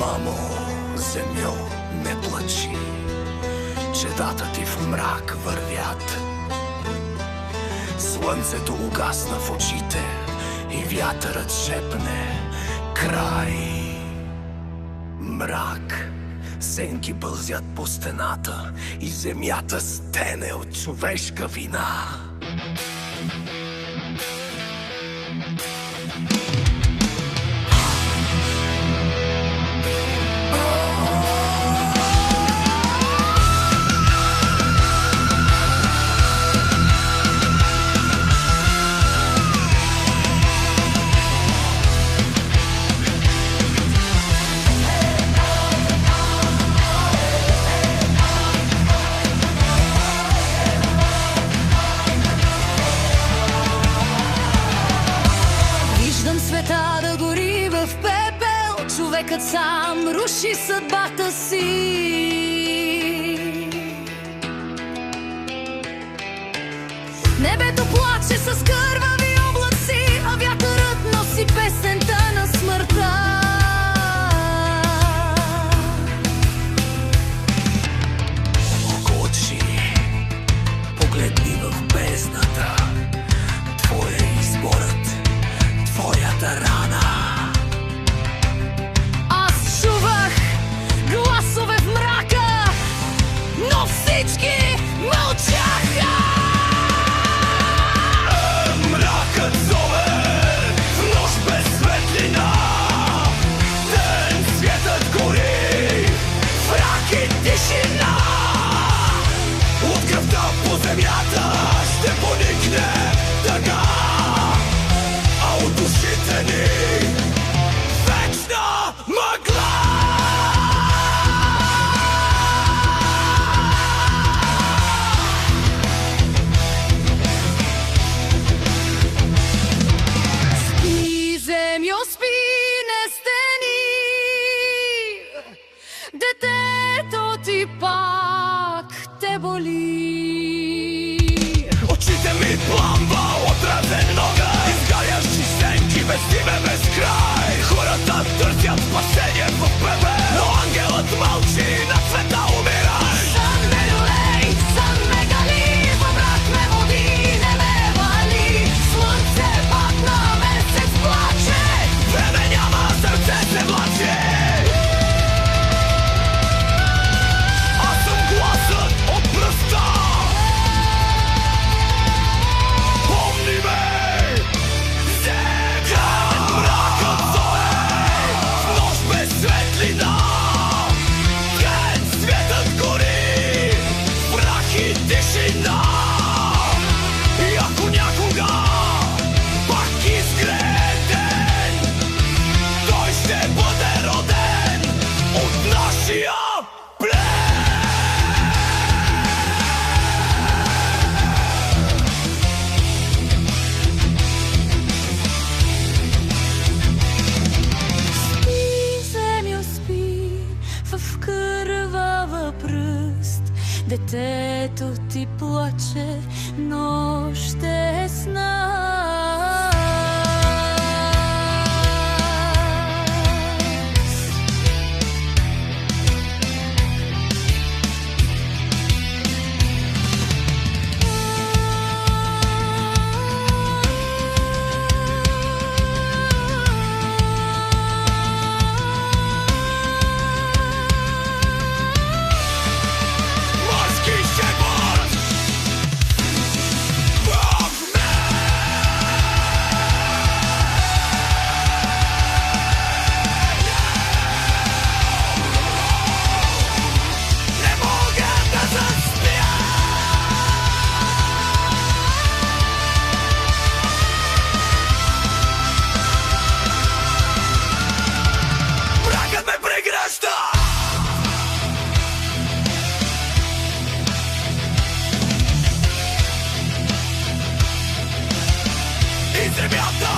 Мамо, земьо, не плачи, чедата ти в мрак вървят. Слънцето угасна в очите и вятърът шепне край. Мрак, сенки бълзят по стената и земята стене от човешка вина. Света да гори в пепел, човекът сам руши съдбата си. Небето плаче с кървави облаци, а вятърът носи песента на смъртта. Очи, погледни в бездната, твоя е изборът, твоята рана. Аз чувах гласове в мрака, но всички мълчаха. Мракът зове в нощ без светлина, ден светът гори, мрак и тишина. От кръвта по земята ще поникне тъга, а от душите ни вечна мъгла. Спи, земьо, спи, не стени, детето ти пак те боли. Очите ми пламва отразен огън, изгарящи сенки без име, без край. Хората търсят спасение в бебе, но ангелът мълчи, на света умира. Сън ме люлей, сън ме гали, в мрак ме води, не ме вали. Слънце падна, месец плаче, Време няма, сърце се влачи. Аз съм гласът от пръста. Помни ме! Земя! Мракът зове в нощ без светлина, ден светът гори, прах и тишина. И ако някога пак изгрее ден, той ще бъде роден от нашия плен. спи, земьо, спи, в кървава пръст. Детето ти плаче, но ще е с нас. Морски шепот в не мога да заспя. Мракът ме прегръща. И земята